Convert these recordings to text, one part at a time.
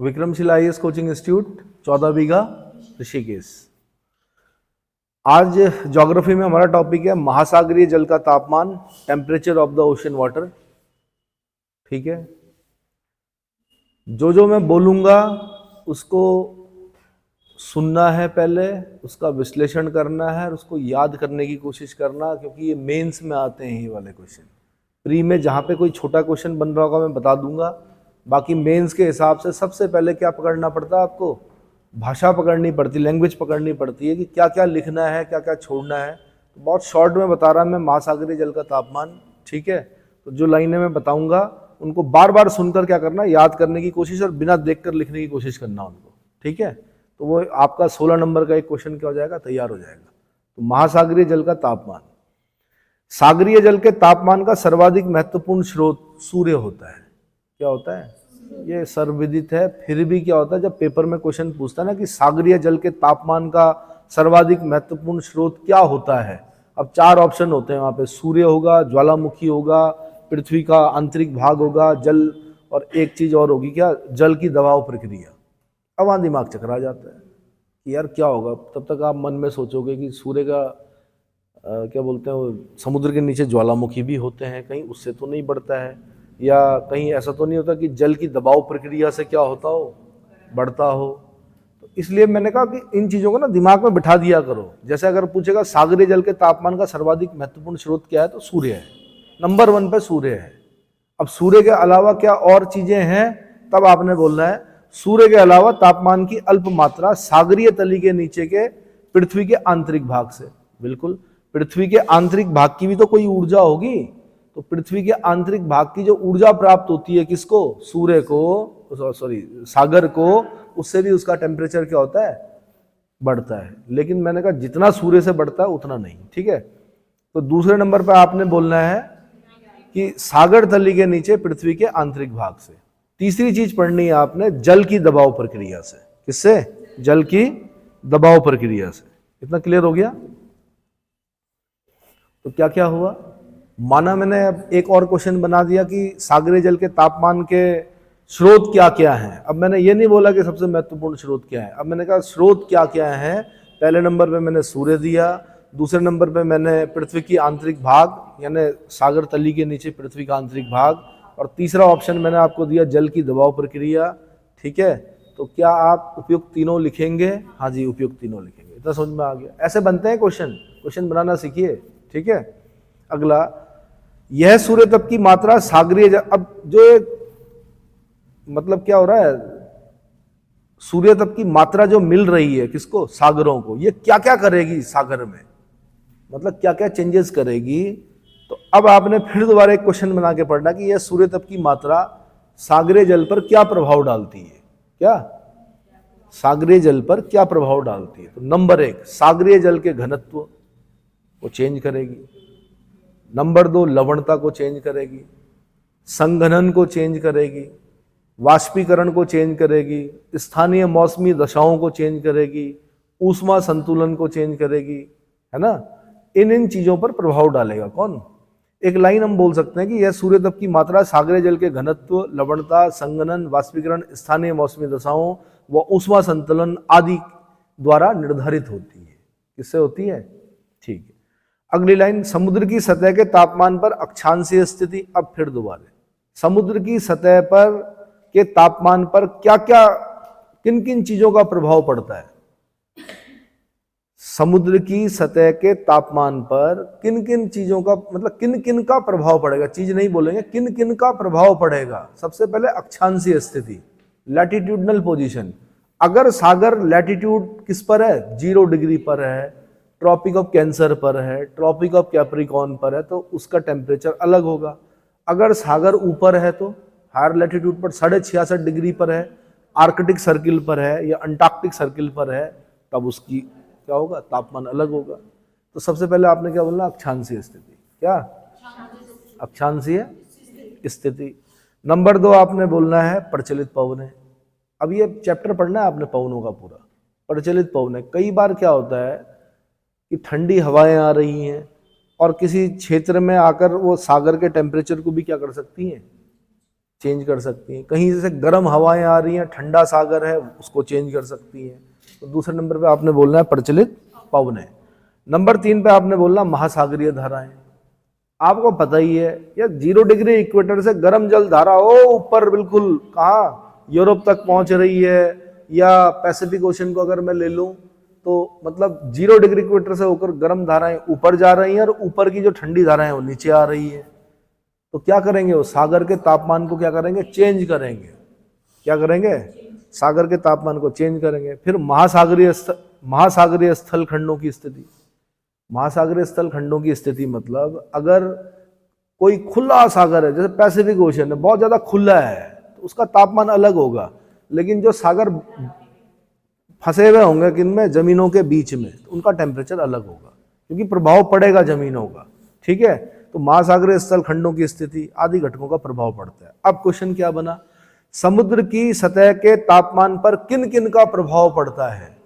Vikramshila IAS coaching institute 14 बीघा ऋषिकेश। आज geography में हमारा टॉपिक है महासागरीय जल का तापमान, temperature of the ocean water. ठीक है, जो मैं बोलूँगा उसको सुनना है, पहले उसका विश्लेषण करना है और उसको याद करने की कोशिश करना, क्योंकि ये मेंस में आते हैं ये वाले क्वेश्चन। प्री में जहाँ पे कोई छोटा क्वेश्चन बन रहा होगा मैं बता दूंगा, बाकी मेंस के हिसाब से सबसे पहले क्या पकड़ना पड़ता है आपको? भाषा पकड़नी पड़ती, लैंग्वेज पकड़नी पड़ती है कि क्या क्या लिखना है, क्या क्या छोड़ना है। तो बहुत शॉर्ट में बता रहा मैं महासागरीय जल का तापमान। ठीक है, तो जो लाइनें मैं बताऊंगा उनको बार बार सुनकर क्या करना, याद करने की कोशिश और बिना देखकर लिखने की कोशिश करना उनको। ठीक है, तो वो आपका 16 नंबर का एक क्वेश्चन क्या हो जाएगा, तैयार हो जाएगा। तो महासागरीय जल का तापमान, सागरीय जल के तापमान का सर्वाधिक महत्वपूर्ण स्रोत सूर्य होता है। क्या होता है? ये सर्वविदित है, फिर भी क्या होता है जब पेपर में क्वेश्चन पूछता है ना कि सागरीय जल के तापमान का सर्वाधिक महत्वपूर्ण स्रोत क्या होता है, अब 4 ऑप्शन होते हैं वहां पे। सूर्य होगा, ज्वालामुखी होगा, पृथ्वी का आंतरिक भाग होगा, जल, और एक चीज और होगी, क्या? जल की दबाव प्रक्रिया। अब वहां दिमाग चकरा जाता है कि यार क्या होगा। तब तक आप मन में सोचोगे कि सूर्य का क्या बोलते हैं वो, समुद्र के नीचे ज्वालामुखी भी होते हैं, कहीं उससे तो नहीं बढ़ता है, या कहीं ऐसा तो नहीं होता कि जल की दबाव प्रक्रिया से क्या होता हो, बढ़ता हो। तो इसलिए मैंने कहा कि इन चीज़ों को ना दिमाग में बिठा दिया करो। जैसे अगर पूछेगा सागरीय जल के तापमान का सर्वाधिक महत्वपूर्ण स्रोत क्या है, तो सूर्य है, नंबर 1 पे सूर्य है। अब सूर्य के अलावा क्या और चीजें हैं, तब आपने बोलना है सूर्य के अलावा तापमान की अल्प मात्रा सागरीय तली के नीचे के पृथ्वी के आंतरिक भाग से। बिल्कुल, पृथ्वी के आंतरिक भाग की भी तो कोई ऊर्जा होगी, तो पृथ्वी के आंतरिक भाग की जो ऊर्जा प्राप्त होती है किसको? सूर्य को, सॉरी सागर को, उससे भी उसका टेम्परेचर क्या होता है, बढ़ता है। लेकिन मैंने कहा जितना सूर्य से बढ़ता है उतना नहीं। ठीक है, तो दूसरे नंबर पर आपने बोलना है कि सागर तली के नीचे पृथ्वी के आंतरिक भाग से। तीसरी चीज पढ़नी है आपने, जल की दबाव प्रक्रिया से। किससे? जल की दबाव प्रक्रिया से। इतना क्लियर हो गया? तो क्या क्या हुआ, माना मैंने एक और क्वेश्चन बना दिया कि सागरीय जल के तापमान के स्रोत क्या क्या हैं। अब मैंने ये नहीं बोला कि सबसे महत्वपूर्ण स्रोत क्या है, अब मैंने कहा स्रोत क्या क्या है। पहले नंबर पे मैंने सूर्य दिया, दूसरे नंबर पे मैंने पृथ्वी की आंतरिक भाग यानी सागर तली के नीचे पृथ्वी का आंतरिक भाग, और तीसरा ऑप्शन मैंने आपको दिया जल की दबाव प्रक्रिया। ठीक है, तो क्या आप उपयुक्त तीनों लिखेंगे? हाँ जी, उपयुक्त तीनों लिखेंगे। इतना समझ में आ गया? ऐसे बनते हैं क्वेश्चन, क्वेश्चन बनाना सीखिए। ठीक है, अगला, यह सूर्य तप की मात्रा सागरीय जल। अब जो मतलब क्या हो रहा है, सूर्य तप की मात्रा जो मिल रही है किसको? सागरों को। ये क्या क्या करेगी सागर में, मतलब क्या क्या चेंजेस करेगी। तो अब आपने फिर दोबारा एक क्वेश्चन बना के पढ़ना कि यह सूर्य तप की मात्रा सागरीय जल पर क्या प्रभाव डालती है। क्या सागरीय जल पर क्या प्रभाव डालती है? तो नंबर 1, सागरीय जल के घनत्व को चेंज करेगी। नंबर 2, लवणता को चेंज करेगी, संघनन को चेंज करेगी, वाष्पीकरण को चेंज करेगी, स्थानीय मौसमी दशाओं को चेंज करेगी, ऊष्मा संतुलन को चेंज करेगी, है ना। इन चीजों पर प्रभाव डालेगा कौन? एक लाइन हम बोल सकते हैं कि यह सूर्य तप की मात्रा सागरीय जल के घनत्व, लवणता, संघनन, वाष्पीकरण, स्थानीय मौसमी दशाओं व ऊष्मा संतुलन आदि द्वारा निर्धारित होती है। किससे होती है? ठीक है, अगली लाइन, समुद्र की सतह के तापमान पर अक्षांशीय स्थिति। अब फिर दोबारा, समुद्र की सतह पर के तापमान पर क्या क्या, किन किन चीजों का प्रभाव पड़ता है? समुद्र की सतह के तापमान पर किन किन चीजों का, मतलब किन किन का प्रभाव पड़ेगा, चीज नहीं बोलेंगे, किन किन का प्रभाव पड़ेगा। सबसे पहले अक्षांशीय स्थिति, लैटिट्यूडनल पोजीशन। अगर सागर लैटिट्यूड किस पर है? 0 डिग्री पर है, ट्रॉपिक ऑफ कैंसर पर है, ट्रॉपिक ऑफ कैप्रिकॉर्न पर है, तो उसका टेम्परेचर अलग होगा। अगर सागर ऊपर है तो हायर लैटिट्यूड पर 66.5 डिग्री पर है, आर्कटिक सर्किल पर है या अंटार्कटिक सर्किल पर है, तब उसकी क्या होगा, तापमान अलग होगा। तो सबसे पहले आपने क्या बोलना? अक्षांशीय स्थिति। क्या? अक्षांशीय स्थिति। नंबर 2 आपने बोलना है प्रचलित पवनें। अब ये चैप्टर पढ़ना है आपने पवनों का पूरा, प्रचलित पवनें। कई बार क्या होता है कि ठंडी हवाएं आ रही हैं और किसी क्षेत्र में आकर वो सागर के टेम्परेचर को भी क्या कर सकती हैं, चेंज कर सकती हैं। कहीं जैसे गर्म हवाएं आ रही हैं, ठंडा सागर है, उसको चेंज कर सकती हैं। तो दूसरे नंबर पे आपने बोलना है प्रचलित पवनें। नंबर 3 पे आपने बोलना महासागरीय धाराएं। आपको पता ही है या 0 डिग्री इक्वेटर से गर्म जल धारा ओ ऊपर बिल्कुल कहाँ यूरोप तक पहुंच रही है, या पैसिफिक ओशन को अगर मैं ले लूं तो मतलब 0 डिग्री इक्वेटर से होकर गर्म धाराएं ऊपर जा रही हैं और ऊपर की जो ठंडी धाराएं वो नीचे आ रही है। तो क्या करेंगे, वो सागर के तापमान को क्या करेंगे, चेंज करेंगे। क्या करेंगे, सागर के तापमान को चेंज करेंगे। फिर महासागरीय स्थल खंडों की स्थिति। महासागरीय स्थल खंडों की स्थिति मतलब अगर कोई खुला सागर है, जैसे पैसिफिक ओशन है, बहुत ज्यादा खुला है, तो उसका तापमान अलग होगा। लेकिन जो सागर फंसे हुए होंगे किनमें, जमीनों के बीच में, तो उनका टेम्परेचर अलग होगा, क्योंकि प्रभाव पड़ेगा जमीनों का। ठीक है, तो महासागरीय स्थल खंडों की स्थिति आदि घटकों का प्रभाव पड़ता है। अब क्वेश्चन क्या बना, समुद्र की सतह के तापमान पर किन किन का प्रभाव पड़ता है,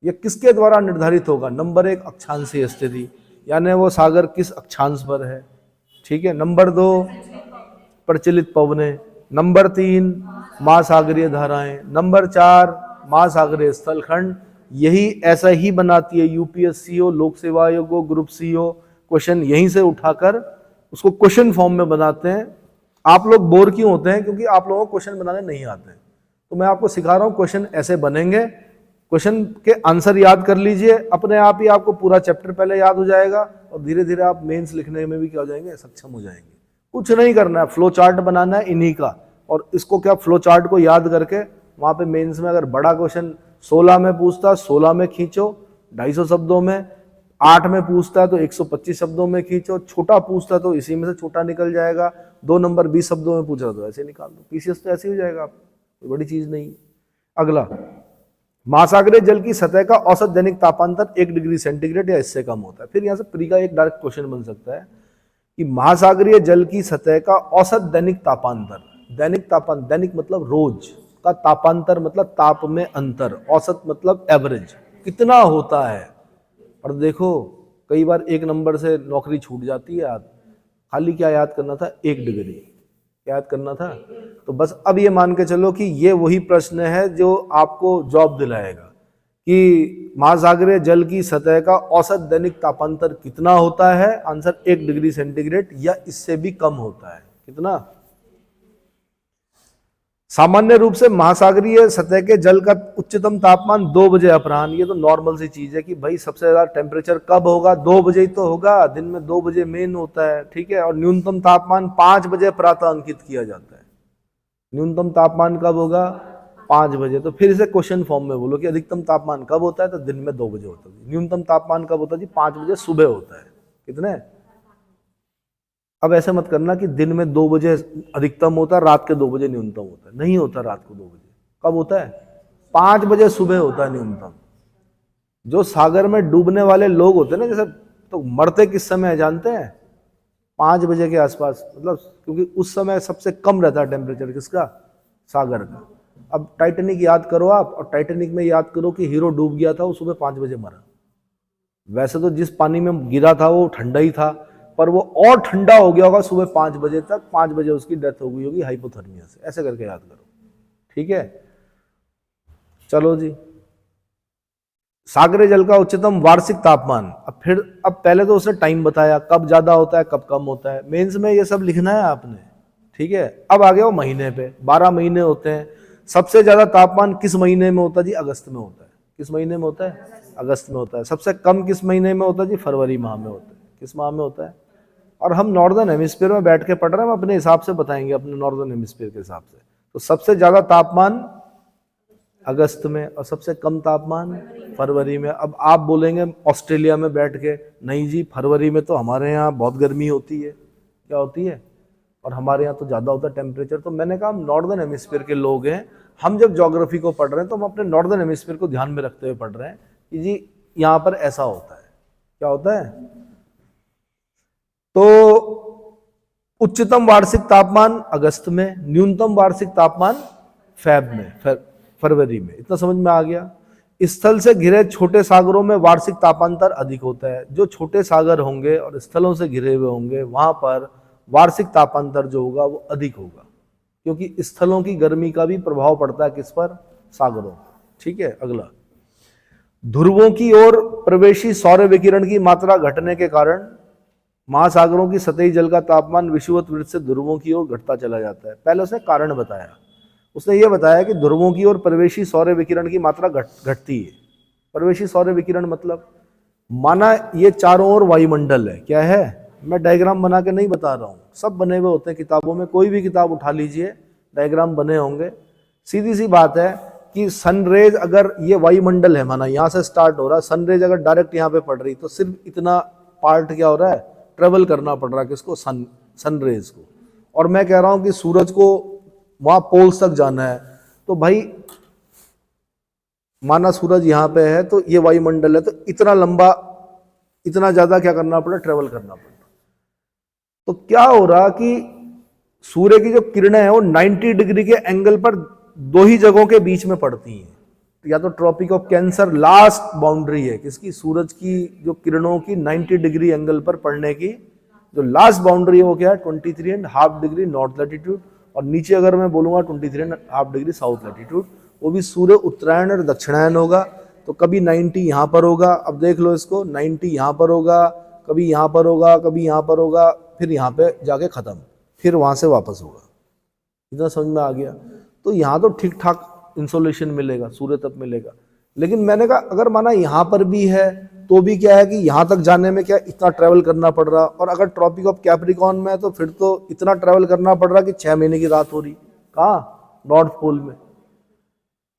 यह किसके द्वारा निर्धारित होगा। नंबर 1 अक्षांशीय स्थिति, यानी वो सागर किस अक्षांश पर है। ठीक है, नंबर 2 प्रचलित पवनें, नंबर 3 महासागरीय धाराएं, नंबर 4 महासागरीय स्थलखंड। यही ऐसा ही बनाती है यूपीएससी हो, लोक सेवा आयोग हो, ग्रुप सी हो, क्वेश्चन यहीं से उठाकर उसको क्वेश्चन फॉर्म में बनाते हैं। आप लोग बोर क्यों होते हैं, क्योंकि आप लोगों को क्वेश्चन बनाने नहीं आते। तो मैं आपको सिखा रहा हूं, क्वेश्चन ऐसे बनेंगे, क्वेश्चन के आंसर याद कर लीजिए, अपने आप ही आपको पूरा चैप्टर पहले याद हो जाएगा और धीरे धीरे आप मेंस लिखने में भी क्या हो जाएंगे, सक्षम हो जाएंगे। कुछ नहीं करना है, फ्लो चार्ट बनाना है इन्हीं का, और इसको क्या फ्लो चार्ट को याद करके वहां पे मेंस में अगर बड़ा क्वेश्चन 16 में पूछता 16 में खींचो 250 शब्दों में, 8 में पूछता है तो 125 शब्दों में खींचो, छोटा पूछता तो इसी में से छोटा निकल जाएगा, 2 नंबर 20 शब्दों में पूछ रहा तो ऐसे निकाल दो, पीसीएस तो ऐसे ही हो जाएगा, कोई बड़ी चीज नहीं। अगला, महासागरीय जल की सतह का औसत दैनिक तापांतर 1 डिग्री सेंटीग्रेड या इससे कम होता है। फिर यहाँ से प्री का एक डायरेक्ट क्वेश्चन बन सकता है कि महासागरीय जल की सतह का औसत दैनिक तापांतर, दैनिक मतलब रोज का, तापांतर मतलब ताप में अंतर, औसत मतलब एवरेज, कितना होता है। और देखो कई बार 1 नंबर से नौकरी छूट जाती है याद, खाली क्या याद करना था, 1 डिग्री याद करना था। तो बस अब ये मान के चलो कि ये वही प्रश्न है जो आपको जॉब दिलाएगा कि महासागरीय जल की सतह का औसत दैनिक तापांतर कितना होता है। आंसर 1 डिग्री सेंटीग्रेड या इससे भी कम होता है। कितना? सामान्य रूप से महासागरीय सतह के जल का उच्चतम तापमान 2 बजे अपराह्न, ये तो नॉर्मल सी चीज है कि भाई सबसे ज्यादा टेम्परेचर कब होगा, 2 बजे ही तो होगा, दिन में 2 बजे मेन होता है। ठीक है, और न्यूनतम तापमान 5 बजे प्रातः अंकित किया जाता है। न्यूनतम तापमान कब होगा, 5 बजे। तो फिर इसे क्वेश्चन फॉर्म में बोलो कि अधिकतम तापमान कब होता है, तो दिन में 2 बजे होता है। न्यूनतम तापमान कब होता है जी, 5 बजे सुबह होता है। कितने? अब ऐसे मत करना कि दिन में 2 बजे अधिकतम होता है, रात के 2 बजे न्यूनतम होता है। नहीं होता रात को 2 बजे। कब होता है? 5 बजे सुबह होता है न्यूनतम। जो सागर में डूबने वाले लोग होते हैं ना जैसे, तो मरते किस समय है जानते हैं? 5 बजे के आसपास, मतलब क्योंकि उस समय सबसे कम रहता है टेम्परेचर किसका, सागर का। अब टाइटैनिक याद करो आप, और टाइटैनिक में याद करो कि हीरो डूब गया था, वो सुबह 5 बजे मरा। वैसे तो जिस पानी में गिरा था वो ठंडा ही था, पर वो और ठंडा हो गया होगा सुबह 5 बजे तक, 5 बजे उसकी डेथ हो गई होगी हाइपोथर्मिया से। ऐसे करके याद करो। ठीक है, चलो जी। सागरीय जल का उच्चतम वार्षिक तापमान, अब पहले तो उसने टाइम बताया कब ज्यादा होता है कब कम होता है, मेंस में ये सब लिखना है आपने। ठीक है, अब आ गया वो महीने पे, 12 महीने होते हैं। सबसे ज्यादा तापमान किस महीने में होता है जी, अगस्त में होता है। किस महीने में होता है? अगस्त में होता है। सबसे कम किस महीने में होता है जी, फरवरी माह में होता है। किस माह में होता है? और हम नॉर्दर्न हेमिस्फीयर में बैठ के पढ़ रहे हैं, हम अपने हिसाब से बताएंगे, अपने नॉर्दर्न हेमिस्फीयर के हिसाब से। तो सबसे ज्यादा तापमान अगस्त में और सबसे कम तापमान फरवरी में। अब आप बोलेंगे ऑस्ट्रेलिया में बैठ के, नहीं जी फरवरी में तो हमारे यहाँ बहुत गर्मी होती है। क्या होती है? और हमारे यहाँ तो ज़्यादा होता है टेम्परेचर। तो मैंने कहा हम नॉर्दर्न हेमिस्फीयर के लोग हैं, हम जब ज्योग्राफी को पढ़ रहे हैं तो हम अपने नॉर्दर्न हेमिस्फीयर को ध्यान में रखते हुए पढ़ रहे हैं कि जी यहाँ पर ऐसा होता है। क्या होता है? तो उच्चतम वार्षिक तापमान अगस्त में, न्यूनतम वार्षिक तापमान फरवरी में। इतना समझ में आ गया। स्थल से घिरे छोटे सागरों में वार्षिक तापांतर अधिक होता है। जो छोटे सागर होंगे और स्थलों से घिरे हुए होंगे वहां पर वार्षिक तापांतर जो होगा वो अधिक होगा। क्योंकि स्थलों की गर्मी का भी प्रभाव पड़ता है किस पर? सागरों। ठीक है, अगला, ध्रुवों की ओर प्रवेशी सौर विकिरण की मात्रा घटने के कारण महासागरों की सतही जल का तापमान विषुवत वृत्त से ध्रुवों की ओर घटता चला जाता है। पहले उसने कारण बताया, उसने ये बताया कि ध्रुवों की ओर प्रवेशी सौर विकिरण की मात्रा घटती है। प्रवेशी सौर विकिरण मतलब माना ये चारों ओर वायुमंडल है, क्या है? मैं डायग्राम बना के नहीं बता रहा हूँ, सब बने हुए होते हैं किताबों में, कोई भी किताब उठा लीजिए, डायग्राम बने होंगे। सीधी सी बात है कि सनरेज अगर ये वायुमंडल है, माना यहाँ से स्टार्ट हो रहा है, सनरेज अगर डायरेक्ट यहाँ पे पड़ रही तो सिर्फ इतना पार्ट क्या हो रहा है? ट्रेवल करना पड़ रहा है किसको? सनरेज को। और मैं कह रहा हूँ कि सूरज को वहां पोल्स तक जाना है, तो भाई माना सूरज यहाँ पे है तो ये वायुमंडल है, तो इतना लंबा, इतना ज्यादा क्या करना पड़ा? ट्रेवल करना पड़ा। तो क्या हो रहा कि सूर्य की जो किरणें हैं वो 90 डिग्री के एंगल पर दो ही जगहों के बीच में पड़ती हैं। या तो tropic of cancer last boundary है किसकी? सूरज की जो किरणों की 90 डिग्री एंगल पर पड़ने की जो लास्ट बाउंड्री है वो क्या है? 23.5 डिग्री नॉर्थ लैटिट्यूड, और नीचे अगर मैं बोलूंगा 23.5 डिग्री साउथ लैटिट्यूड, वो भी सूर्य उत्तरायण और दक्षिणायन होगा। तो कभी 90 यहाँ पर होगा, अब देख लो इसको, 90 यहाँ पर होगा, कभी यहाँ पर होगा, कभी यहाँ पर होगा, फिर यहाँ पे जाके खत्म, फिर वहां से वापस होगा। इतना समझ में आ गया? तो यहाँ तो ठीक ठाक इंसोलेशन मिलेगा, सूर्य तप मिलेगा। लेकिन मैंने कहा अगर माना यहाँ पर भी है तो भी क्या है कि यहाँ तक जाने में क्या इतना ट्रैवल करना पड़ रहा, और अगर ट्रॉपिक ऑफ कैप्रिकॉर्न में है तो फिर तो इतना ट्रैवल करना पड़ रहा कि 6 महीने की रात हो रही। कहाँ? नॉर्थ पोल में।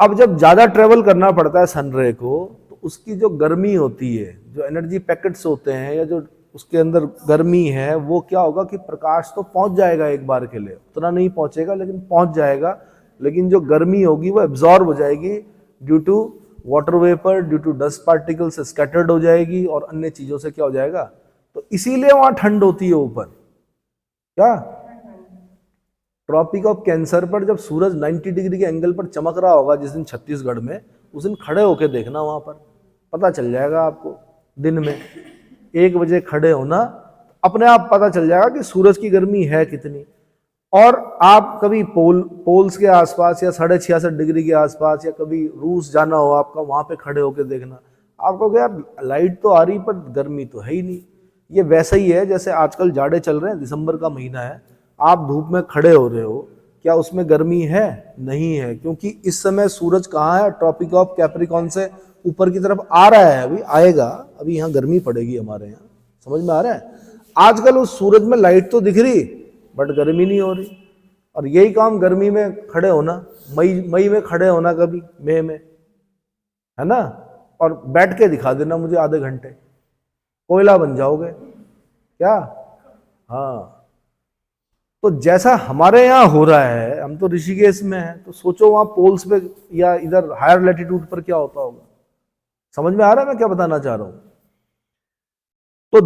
अब जब ज्यादा ट्रैवल करना पड़ता है सनरे को, तो उसकी जो गर्मी होती है, जो एनर्जी पैकेट्स होते हैं या जो उसके अंदर गर्मी है, वो क्या होगा कि प्रकाश तो पहुंच जाएगा एक बार के लिए, उतना नहीं पहुंचेगा लेकिन पहुंच जाएगा, लेकिन जो गर्मी होगी वो एब्जॉर्ब हो जाएगी due to water vapour, due to dust particle से स्कैटर्ड हो जाएगी और अन्य चीजों से क्या हो जाएगा। तो इसीलिए वहां ठंड होती है ऊपर। क्या? ट्रॉपिक ऑफ कैंसर पर जब सूरज 90 डिग्री के एंगल पर चमक रहा होगा जिस दिन छत्तीसगढ़ में, उस दिन खड़े होके देखना, वहां पर पता चल जाएगा आपको। दिन में 1 बजे खड़े होना, अपने आप पता चल जाएगा कि सूरज की गर्मी है कितनी। और आप कभी पोल्स के आसपास या 66.5 डिग्री के आसपास या कभी रूस जाना हो आपका, वहां पे खड़े होकर देखना, आपको क्या लाइट तो आ रही पर गर्मी तो है ही नहीं। ये वैसा ही है जैसे आजकल जाड़े चल रहे हैं, दिसंबर का महीना है, आप धूप में खड़े हो रहे हो, क्या उसमें गर्मी है? नहीं है, क्योंकि इस समय सूरज कहाँ है? ट्रॉपिक ऑफ कैप्रिकॉर्न से ऊपर की तरफ आ रहा है, अभी आएगा, अभी यहाँ गर्मी पड़ेगी हमारे यहाँ। समझ में आ रहा है? आजकल उस सूरज में लाइट तो दिख रही बट गर्मी नहीं हो रही। और यही काम गर्मी में खड़े होना, मई में खड़े होना, कभी मई में, है ना, और बैठ के दिखा देना मुझे आधे घंटे, कोयला बन जाओगे क्या? हाँ। तो जैसा हमारे यहाँ हो रहा है, हम तो ऋषिकेश में हैं, तो सोचो वहां पोल्स पे या इधर हायर लैटिट्यूड पर क्या होता होगा। समझ में आ रहा है मैं क्या बताना चाह रहा हूं? तो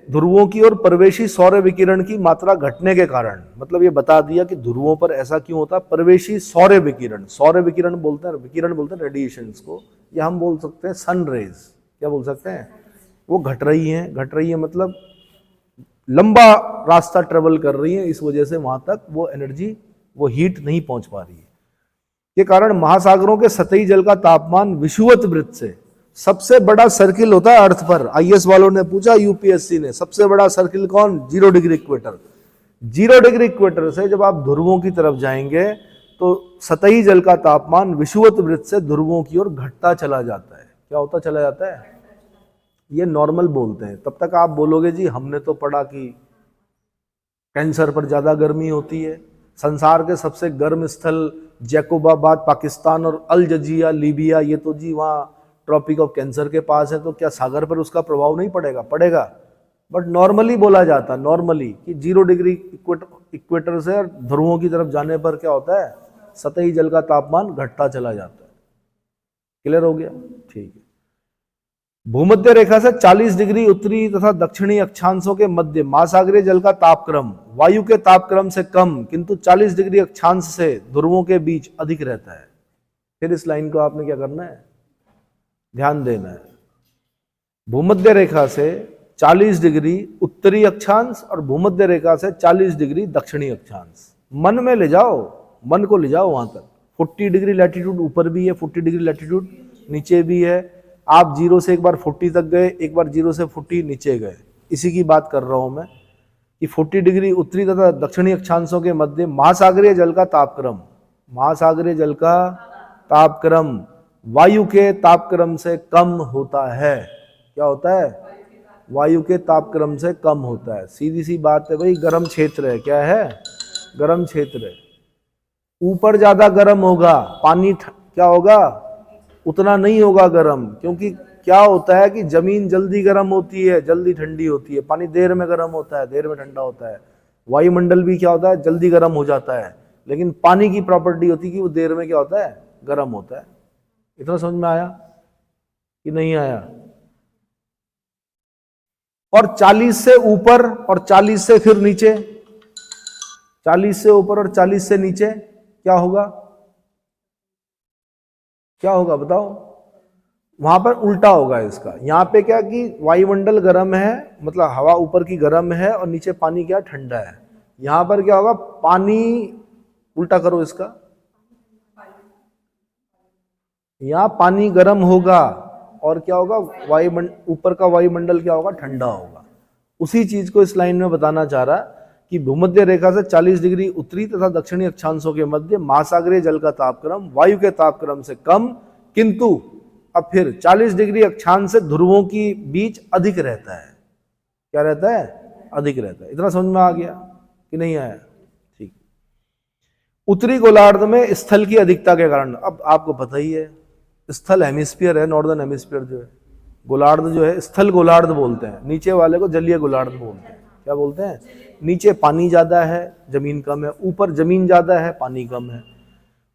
ध्रुवों की ओर प्रवेशी सौर विकिरण की मात्रा घटने के कारण, मतलब ये बता दिया कि ध्रुवों पर ऐसा क्यों होता है। प्रवेशी सौर विकिरण बोलते हैं, विकिरण बोलते हैं रेडिएशंस को, या हम बोल सकते हैं सन रेज, क्या बोल सकते हैं, वो घट रही है मतलब लंबा रास्ता ट्रेवल कर रही है, इस वजह से वहां तक वो एनर्जी, वो हीट नहीं पहुंच पा रही है। के कारण महासागरों के सतही जल का तापमान विषुवत वृत्त से, सबसे बड़ा सर्किल होता है अर्थ पर, आईएएस वालों ने पूछा, यूपीएससी ने, सबसे बड़ा सर्किल कौन? 0 डिग्री इक्वेटर। 0 डिग्री इक्वेटर से जब आप ध्रुवों की तरफ जाएंगे तो सतही जल का तापमान विषुवत वृत्त से ध्रुवों की ओर घटता चला जाता है। क्या होता चला जाता है? ये नॉर्मल बोलते हैं। तब तक आप बोलोगे जी हमने तो पढ़ा कि कैंसर पर ज्यादा गर्मी होती है, संसार के सबसे गर्म स्थल जैकोबाबाद पाकिस्तान और अल जजिया लीबिया, ये तो जी वहाँ ट्रॉपिक ऑफ कैंसर के पास है, तो क्या सागर पर उसका प्रभाव नहीं पड़ेगा? पड़ेगा। बट नॉर्मली बोला जाता, नॉर्मली, कि 0 डिग्री इक्वेटर से ध्रुवों की तरफ जाने पर क्या होता है? सतही जल का तापमान घटता चला जाता है। क्लियर हो गया? ठीक है। भूमध्य रेखा से 40 डिग्री उत्तरी तथा दक्षिणी अक्षांशों के मध्य महासागरीय जल का तापक्रम वायु के तापक्रम से कम किंतु 40 डिग्री अक्षांश से ध्रुवों के बीच अधिक रहता है। फिर इस लाइन को आपने क्या करना है? ध्यान देना है। भूमध्य रेखा से 40 डिग्री उत्तरी अक्षांश और भूमध्य रेखा से 40 डिग्री दक्षिणी अक्षांश, मन में ले जाओ, मन को ले जाओ वहां तक। 40 डिग्री लैटिट्यूड ऊपर भी है, 40 डिग्री लैटिट्यूड नीचे भी है। आप 0 से एक बार 40 तक गए, एक बार 0 से 40 नीचे गए। इसी की बात कर रहा हूं मैं कि 40 डिग्री उत्तरी तथा दक्षिणी अक्षांशों के मध्य महासागरीय जल का तापक्रम, महासागरीय जल का तापक्रम वायु के तापक्रम से कम होता है। क्या होता है? वायु के तापक्रम से कम होता है। सीधी सी बात है भाई, गर्म क्षेत्र है। क्या है? गर्म क्षेत्र है। ऊपर ज्यादा गर्म होगा, पानी क्या होगा? उतना नहीं होगा गर्म, क्योंकि क्या होता है कि जमीन जल्दी गर्म होती है, जल्दी ठंडी होती है। पानी देर में गर्म होता है, देर में ठंडा होता है। वायुमंडल भी क्या होता है? जल्दी गर्म हो जाता है। लेकिन पानी की प्रॉपर्टी होती है कि वो देर में क्या होता है? गर्म होता है। इतना समझ में आया कि नहीं आया? और 40 से ऊपर और 40 से फिर नीचे, 40 से ऊपर और 40 से नीचे क्या होगा? क्या होगा बताओ? वहां पर उल्टा होगा इसका। यहां पे क्या कि वायुमंडल गर्म है, मतलब हवा ऊपर की गर्म है और नीचे पानी क्या? ठंडा है। यहां पर क्या होगा? पानी, उल्टा करो इसका, यहां पानी गर्म होगा और क्या होगा? वायुमंडल, ऊपर का वायुमंडल क्या होगा? ठंडा होगा। उसी चीज को इस लाइन में बताना चाह रहा कि भूमध्य रेखा से 40 डिग्री उत्तरी तथा दक्षिणी अक्षांशों के मध्य महासागरीय जल का तापक्रम वायु के तापक्रम से कम, किंतु अब फिर 40 डिग्री अक्षांश से ध्रुवों की बीच अधिक रहता है। क्या रहता है? अधिक रहता है। इतना समझ में आ गया कि नहीं आया? ठीक। उत्तरी गोलार्ध में स्थल की अधिकता के कारण, अब आपको पता ही है, स्थल हेमिस्फीयर है, नॉर्दर्न हेमिस्फीयर जो है, गोलार्ध जो है स्थल गोलार्ध बोलते हैं, नीचे वाले को जलीय गोलार्ध बोलते हैं। क्या बोलते हैं? नीचे पानी ज्यादा है, जमीन कम है, ऊपर जमीन ज्यादा है, पानी कम है।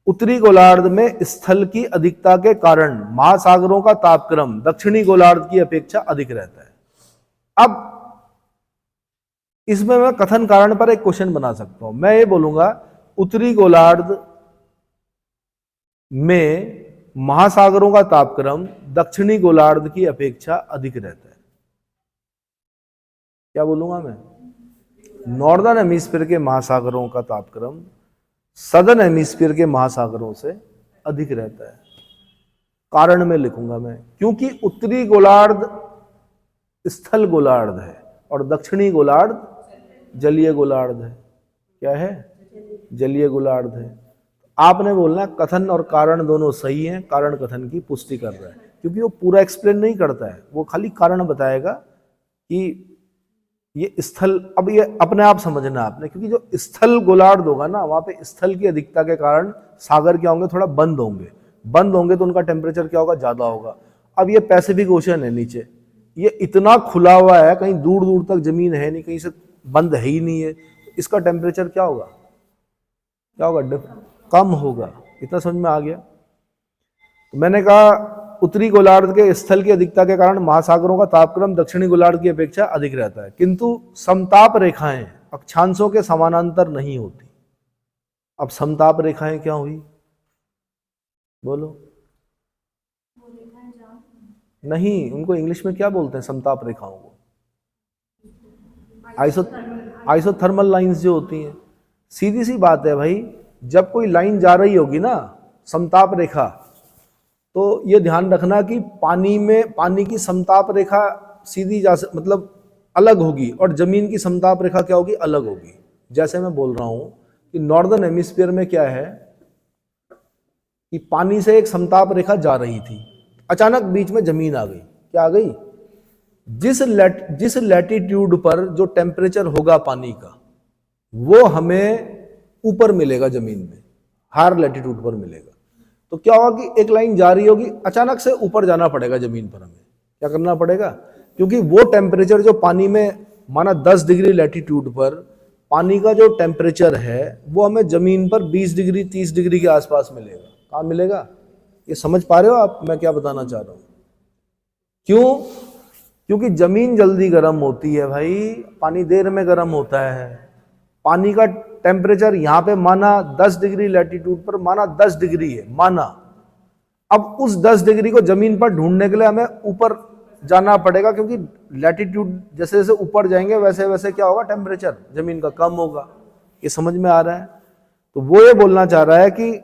उत्तरी गोलार्ध में स्थल की अधिकता के कारण महासागरों का तापक्रम दक्षिणी गोलार्ध की अपेक्षा अधिक रहता है। अब इसमें मैं कथन कारण पर एक क्वेश्चन बना सकता हूं। मैं ये बोलूंगा उत्तरी गोलार्ध में महासागरों का तापक्रम दक्षिणी गोलार्ध की अपेक्षा अधिक रहता है। क्या बोलूंगा मैं? नॉर्दर्न हेमिस्फीयर के महासागरों का तापक्रम सदर्न हेमिस्फीयर के महासागरों से अधिक रहता है। कारण में लिखूंगा मैं, क्योंकि उत्तरी गोलार्ध स्थल गोलार्ध है और दक्षिणी गोलार्ध जलीय गोलार्ध है। क्या है? जलीय गोलार्ध है। आपने बोलना कथन और कारण दोनों सही हैं, कारण कथन की पुष्टि कर रहा है, क्योंकि वो पूरा एक्सप्लेन नहीं करता है, वो खाली कारण बताएगा कि ये स्थल, अब ये अपने आप समझना आपने, क्योंकि जो स्थल गोलार्ध होगा ना, वहां पे स्थल की अधिकता के कारण सागर क्या होंगे? थोड़ा बंद होंगे। बंद होंगे तो उनका टेम्परेचर क्या होगा? ज्यादा होगा। अब ये पैसिफिक ओशन है नीचे, ये इतना खुला हुआ है, कहीं दूर दूर तक जमीन है नहीं, कहीं से बंद है ही नहीं है, इसका टेम्परेचर क्या होगा? क्या होगा? कम होगा। इतना समझ में आ गया? तो मैंने कहा उत्तरी गोलार्ध के स्थल की अधिकता के कारण महासागरों का तापक्रम दक्षिणी गोलार्ध की अपेक्षा अधिक रहता है, किंतु समताप रेखाएं अक्षांशों के समानांतर नहीं होती। अब समताप रेखाएं क्या हुई? बोलो। नहीं, उनको इंग्लिश में क्या बोलते हैं समताप रेखाओं को? आइसोथर्मल लाइंस जो होती हैं। सीधी सी बात है भाई, जब कोई लाइन जा रही होगी ना समताप रेखा, तो ये ध्यान रखना कि पानी में, पानी की समताप रेखा सीधी मतलब अलग होगी और जमीन की समताप रेखा क्या होगी? अलग होगी। जैसे मैं बोल रहा हूं कि नॉर्दर्न हेमिस्फीयर में क्या है कि पानी से एक समताप रेखा जा रही थी, अचानक बीच में जमीन आ गई। क्या आ गई? जिस लैटिट्यूड पर जो टेम्परेचर होगा पानी का, वो हमें ऊपर मिलेगा जमीन में, हायर लैटिट्यूड पर मिलेगा। तो क्या होगा कि एक लाइन जा रही होगी, अचानक से ऊपर जाना पड़ेगा जमीन पर, हमें क्या करना पड़ेगा? क्योंकि वो टेम्परेचर जो पानी में, माना 10 डिग्री लैटिट्यूड पर पानी का जो टेम्परेचर है, वो हमें जमीन पर 20 डिग्री 30 डिग्री के आसपास मिलेगा। कहाँ मिलेगा? ये समझ पा रहे हो आप मैं क्या बताना चाह रहा हूं? क्यों? क्योंकि जमीन जल्दी गर्म होती है भाई, पानी देर में गर्म होता है। पानी का टेम्परेचर यहाँ पे माना 10 डिग्री लैटिट्यूड पर, माना 10 डिग्री है, माना। अब उस 10 डिग्री को जमीन पर ढूंढने के लिए हमें ऊपर जाना पड़ेगा, क्योंकि लैटिट्यूड जैसे जैसे ऊपर जाएंगे वैसे वैसे क्या होगा? टेम्परेचर जमीन का कम होगा। ये समझ में आ रहा है? तो वो ये बोलना चाह रहा है कि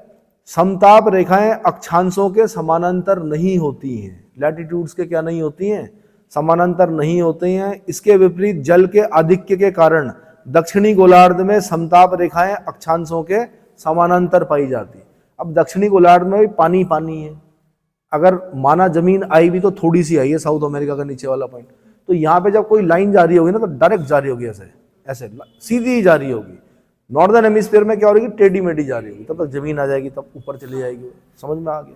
समताप रेखाएं अक्षांशों के समानांतर नहीं होती हैं, लैटिट्यूड्स के क्या नहीं होती हैं, समानांतर नहीं होती हैं। इसके विपरीत जल के आधिक्य के कारण दक्षिणी गोलार्ध में समताप रेखाएं अक्षांशों के समानांतर पाई जाती। अब दक्षिणी गोलार्ध में भी पानी पानी है, अगर माना जमीन आई भी तो थोड़ी सी आई है, साउथ अमेरिका का नीचे वाला पॉइंट, तो यहाँ पे जब कोई लाइन जा रही होगी ना तो डायरेक्ट जा रही होगी, ऐसे ऐसे सीधी ही जा रही होगी। नॉर्दर्न हेमिस्फीयर में क्या हो रही है, टेढ़ी मेढ़ी जा रही होगी, तब तक जमीन आ जाएगी, तब ऊपर चली जाएगी। समझ में आ गया?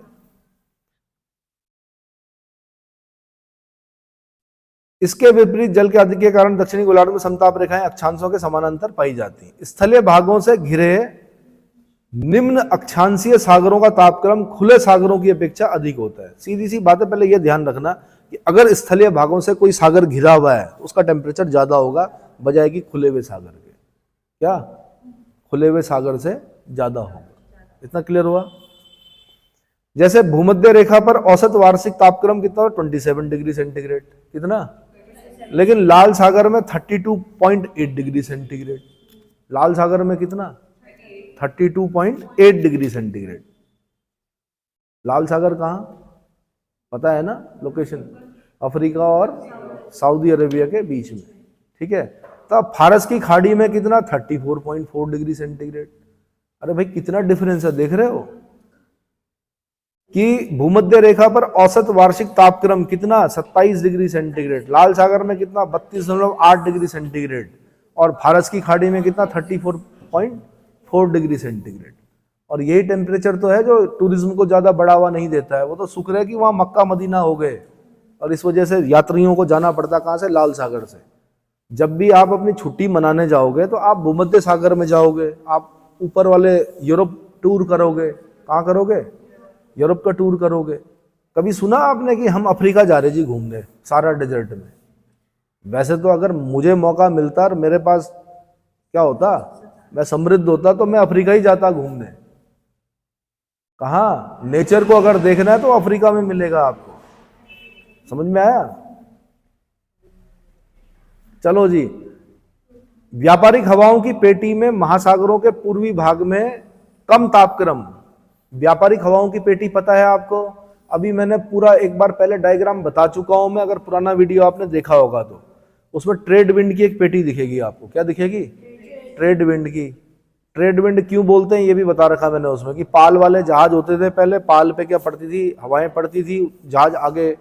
इसके विपरीत जल के आधिक्य के कारण दक्षिणी गोलार्ध में समताप रेखाएं अक्षांशों के समानांतर पाई जाती हैं। स्थलीय भागों से घिरे निम्न अक्षांशीय सागरों का तापक्रम खुले सागरों की अपेक्षा अधिक होता है। सीधी सी बात है, पहले यह ध्यान रखना कि अगर स्थलीय भागों से कोई सागर घिरा हुआ है तो उसका टेम्परेचर ज्यादा होगा बजाय कि खुले हुए सागर के। क्या? खुले हुए सागर से ज्यादा होगा। इतना क्लियर हुआ? जैसे भूमध्य रेखा पर औसत वार्षिक तापक्रम कितना? 27 डिग्री सेंटीग्रेड। कितना? लेकिन लाल सागर में 32.8 डिग्री सेंटीग्रेड। लाल सागर में कितना? 32.8 डिग्री सेंटीग्रेड। लाल सागर कहां पता है ना? लोकेशन अफ्रीका और सऊदी अरेबिया के बीच में। ठीक है। तब फारस की खाड़ी में कितना? 34.4 डिग्री सेंटीग्रेड। अरे भाई कितना डिफरेंस है, देख रहे हो कि भूमध्य रेखा पर औसत वार्षिक तापक्रम कितना? 27 डिग्री सेंटीग्रेड। लाल सागर में कितना? 32.8 डिग्री सेंटीग्रेड। और फारस की खाड़ी में कितना? 34.4 डिग्री सेंटीग्रेड। और यही टेम्परेचर तो है जो टूरिज्म को ज्यादा बढ़ावा नहीं देता है। वो तो शुक्र है कि वहां मक्का मदीना हो गए, और इस वजह से यात्रियों को जाना पड़ता कहां से? लाल सागर से। जब भी आप अपनी छुट्टी मनाने जाओगे तो आप भूमध्य सागर में जाओगे, आप ऊपर वाले यूरोप टूर करोगे। कहाँ करोगे? यूरोप का टूर करोगे। कभी सुना आपने कि हम अफ्रीका जा रहे जी घूमने सारा डेजर्ट में? वैसे तो अगर मुझे मौका मिलता और मेरे पास क्या होता, मैं समृद्ध होता, तो मैं अफ्रीका ही जाता घूमने। कहाँ? नेचर को अगर देखना है तो अफ्रीका में मिलेगा आपको। समझ में आया? चलो जी, व्यापारिक हवाओं की पेटी में महासागरों के पूर्वी भाग में कम तापक्रम। व्यापारिक हवाओं की पेटी पता है आपको? अभी मैंने पूरा एक बार पहले डायग्राम बता चुका हूं मैं, अगर पुराना वीडियो आपने देखा होगा तो उसमें ट्रेड विंड की एक पेटी दिखेगी आपको। क्या दिखेगी? ट्रेड विंड की। ट्रेड विंड क्यों बोलते हैं ये भी बता रखा मैंने उसमें, कि पाल वाले जहाज होते थे पहले, पाल पे क्या पड़ती थी? हवाएं पड़ती थी, जहाज आगे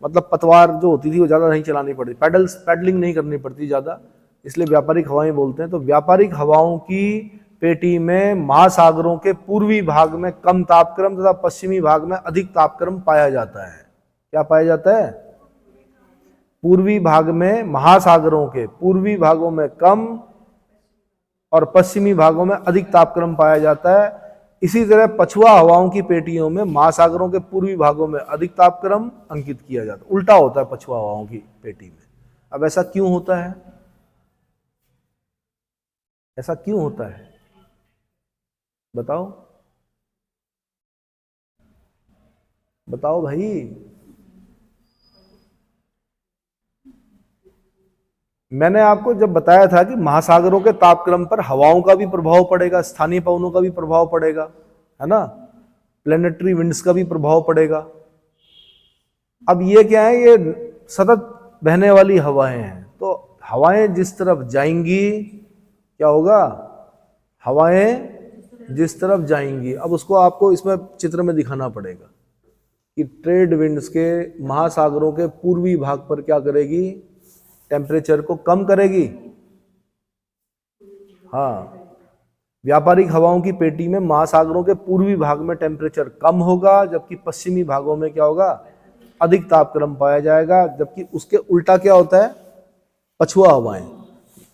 मतलब पतवार जो होती थी वो ज्यादा नहीं चलानी पड़ती, पैडलिंग नहीं करनी पड़ती ज्यादा, इसलिए व्यापारिक हवाएं बोलते हैं। तो व्यापारिक हवाओं की पेटी में महासागरों के पूर्वी भाग में कम तापक्रम तथा पश्चिमी भाग में अधिक तापक्रम पाया जाता है। क्या पाया जाता है? पूर्वी भाग में महासागरों के पूर्वी भागों में कम और पश्चिमी भागों में अधिक तापक्रम पाया जाता है। इसी तरह पछुआ हवाओं की पेटियों में महासागरों के पूर्वी भागों में अधिक तापक्रम अंकित किया जाता है। उल्टा होता है पछुआ हवाओं की पेटी में। अब ऐसा क्यों होता है? ऐसा क्यों होता है बताओ? बताओ भाई। मैंने आपको जब बताया था कि महासागरों के तापक्रम पर हवाओं का भी प्रभाव पड़ेगा, स्थानीय पवनों का भी प्रभाव पड़ेगा, है ना, प्लेनेटरी विंड्स का भी प्रभाव पड़ेगा। अब ये क्या है? ये सतत बहने वाली हवाएं हैं, तो हवाएं जिस तरफ जाएंगी क्या होगा? हवाएं जिस तरफ जाएंगी। अब उसको आपको इसमें चित्र में दिखाना पड़ेगा कि ट्रेड विंड्स के महासागरों के पूर्वी भाग पर क्या करेगी? टेम्परेचर को कम करेगी। हाँ, व्यापारिक हवाओं की पेटी में महासागरों के पूर्वी भाग में टेम्परेचर कम होगा, जबकि पश्चिमी भागों में क्या होगा? अधिक तापक्रम पाया जाएगा। जबकि उसके उल्टा क्या होता है? पछुआ हवाएं।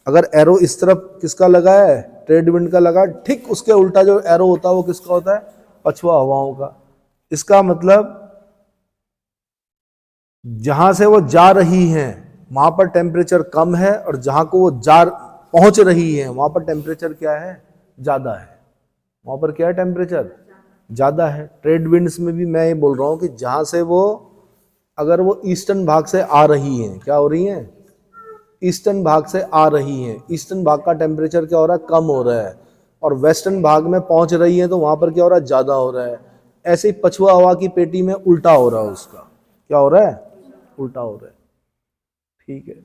अगर एरो इस तरफ किसका लगा है? ट्रेड विंड का लगा, ठीक उसके उल्टा जो एरो होता है वो किसका होता है? पछुआ हवाओं का। इसका मतलब जहां से वो जा रही हैं वहां पर टेम्परेचर कम है, और जहां को वो पहुंच रही है वहां पर टेम्परेचर क्या है? ज्यादा है। वहां पर क्या है? टेम्परेचर ज्यादा है। ट्रेड विंड्स में भी मैं ये बोल रहा हूं कि जहां से वो, अगर वो ईस्टर्न भाग से आ रही हैं, क्या हो रही हैं? ईस्टर्न भाग से आ रही हैं, ईस्टर्न भाग का टेम्परेचर क्या हो रहा है? कम हो रहा है। और वेस्टर्न भाग में पहुंच रही है तो वहां पर क्या हो रहा है, ज्यादा हो रहा है। ऐसे ही पछुआ हवा की पेटी में उल्टा हो रहा है, उसका क्या हो रहा है, उल्टा हो रहा है। ठीक है।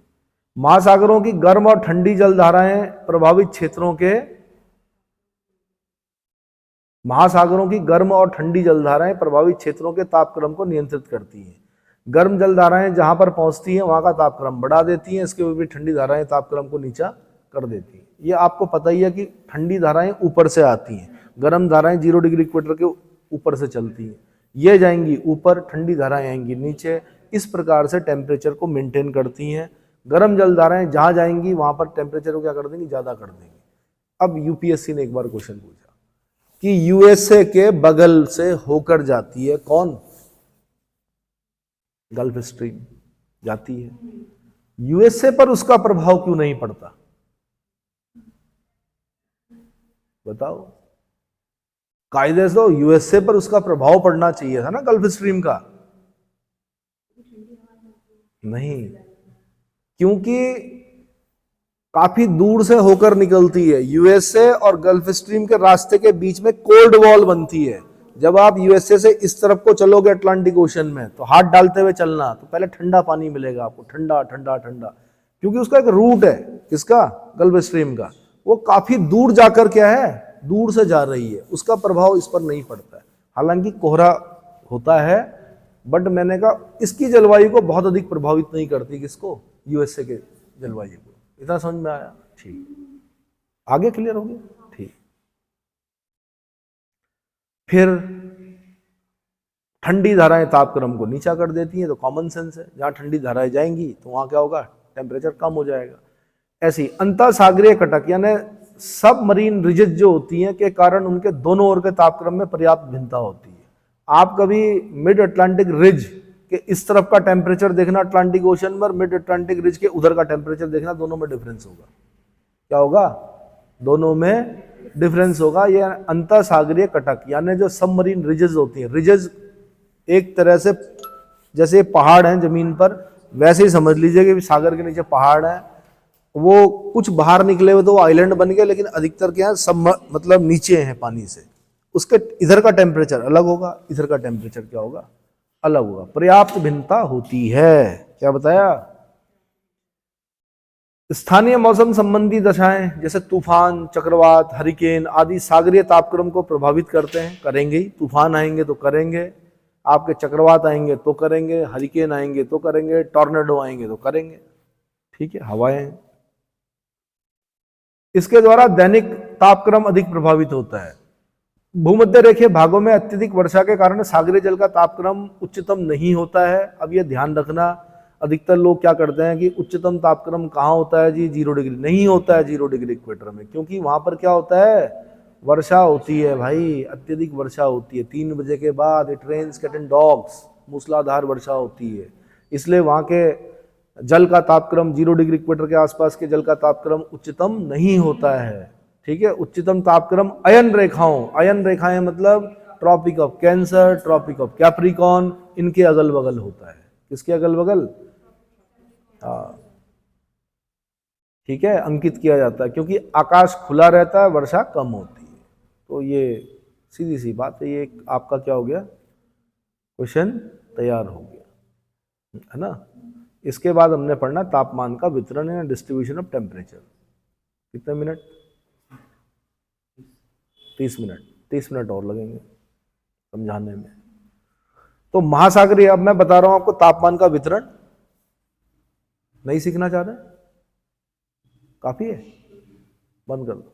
महासागरों की गर्म और ठंडी जलधाराएं प्रभावित क्षेत्रों के, महासागरों की गर्म और ठंडी जलधाराएं प्रभावित क्षेत्रों के तापक्रम को नियंत्रित करती हैं। गर्म जलधाराएं जहां पर पहुंचती हैं वहां का तापक्रम बढ़ा देती हैं, इसके विपरीत ठंडी धाराएं तापक्रम को नीचा कर देती हैं। ये आपको पता ही है कि ठंडी धाराएं ऊपर से आती हैं, गर्म धाराएं 0 डिग्री इक्वेटर के ऊपर से चलती हैं, ये जाएंगी ऊपर, ठंडी धाराएं आएंगी नीचे। इस प्रकार से टेम्परेचर को मेंटेन करती हैं। गर्म जलधाराएं जहां जाएंगी वहां पर टेम्परेचर को क्या कर देंगी, ज्यादा कर देंगी। अब यूपीएससी ने एक बार क्वेश्चन पूछा कि यूएसए के बगल से होकर जाती है कौन, गल्फ स्ट्रीम जाती है, यूएसए पर उसका प्रभाव क्यों नहीं पड़ता, बताओ। कायदे से यूएसए पर उसका प्रभाव पड़ना चाहिए था ना गल्फ स्ट्रीम का, नहीं, क्योंकि काफी दूर से होकर निकलती है। यूएसए और गल्फ स्ट्रीम के रास्ते के बीच में कोल्ड वॉल बनती है। जब आप यूएसए से इस तरफ को चलोगे अटलांटिक ओशन में, तो हाथ डालते हुए चलना, तो पहले ठंडा पानी मिलेगा आपको, ठंडा ठंडा ठंडा, क्योंकि उसका एक रूट है, किसका, गल्फ स्ट्रीम का, वो काफी दूर जाकर क्या है, दूर से जा रही है, उसका प्रभाव इस पर नहीं पड़ता है। हालांकि कोहरा होता है, बट मैंने कहा इसकी जलवायु को बहुत अधिक प्रभावित नहीं करती, किसको, यूएसए के जलवायु को। इतना समझ में आया, ठीक, आगे क्लियर हो गया, ठीक। फिर ठंडी धाराएं तापक्रम को नीचा कर देती हैं, तो कॉमन सेंस है, जहां ठंडी धाराएं जाएंगी तो वहां क्या होगा, टेम्परेचर कम हो जाएगा। ऐसी अंतःसागरीय कटक यानी सब मरीन रिजेस जो होती हैं के कारण उनके दोनों ओर के तापक्रम में पर्याप्त भिन्नता होती है। आप कभी मिड अटलांटिक रिज के इस तरफ का टेम्परेचर देखना अटलांटिक ओशन में, मिड अटलांटिक रिज के उधर का टेम्परेचर देखना, दोनों में डिफरेंस होगा। क्या होगा, दोनों में डिफरेंस होगा। ये अंतःसागरीय कटक यानी जो सबमरीन रिजेस होती हैं, रिजेस एक तरह से जैसे पहाड़ हैं जमीन पर, वैसे ही समझ लीजिए कि सागर के नीचे पहाड़ है, वो कुछ बाहर निकले हुए तो वो आइलैंड बन गए, लेकिन अधिकतर क्या है, सब मतलब नीचे हैं पानी से, उसके इधर का टेम्परेचर अलग होगा, इधर का टेम्परेचर क्या होगा, अलग होगा, पर्याप्त भिन्नता होती है। क्या बताया, स्थानीय मौसम संबंधी दशाएं जैसे तूफान, चक्रवात, हरिकेन आदि सागरीय तापक्रम को प्रभावित करते हैं, करेंगे ही, तूफान आएंगे तो करेंगे, आपके चक्रवात आएंगे तो करेंगे, हरिकेन आएंगे तो करेंगे, टॉर्नेडो आएंगे तो करेंगे, ठीक है, हवाएं। इसके द्वारा दैनिक तापक्रम अधिक प्रभावित होता है। भूमध्य रेखीय भागों में अत्यधिक वर्षा के कारण सागरीय जल का तापक्रम उच्चतम नहीं होता है। अब ये ध्यान रखना, अधिकतर लोग क्या करते हैं कि उच्चतम तापक्रम कहाँ होता है जी, 0 डिग्री, नहीं होता है 0 डिग्री इक्वेटर में, क्योंकि वहां पर क्या होता है, वर्षा होती है भाई, अत्यधिक वर्षा होती है, 3 बजे के बाद it rains cat and dogs, मूसलाधार वर्षा होती है, इसलिए वहां के जल का तापक्रम 0 डिग्री इक्वेटर के आसपास के जल का तापक्रम उच्चतम नहीं होता है, ठीक है। उच्चतम तापक्रम अयन रेखाओं, अयन रेखाएं मतलब tropic of cancer, tropic of capricorn, इनके अगल बगल होता है, किसके अगल बगल, हाँ, ठीक है, अंकित किया जाता है, क्योंकि आकाश खुला रहता है, वर्षा कम होती है। तो ये सीधी सी बात है, ये आपका क्या हो गया, क्वेश्चन तैयार हो गया, है ना। इसके बाद हमने पढ़ना तापमान का वितरण या डिस्ट्रीब्यूशन ऑफ टेम्परेचर। कितने मिनट, 30 मिनट, 30 मिनट और लगेंगे समझाने में। तो महासागरीय, अब मैं बता रहा हूं आपको तापमान का वितरण, नहीं सीखना चाह रहे, काफी है, बंद कर दो।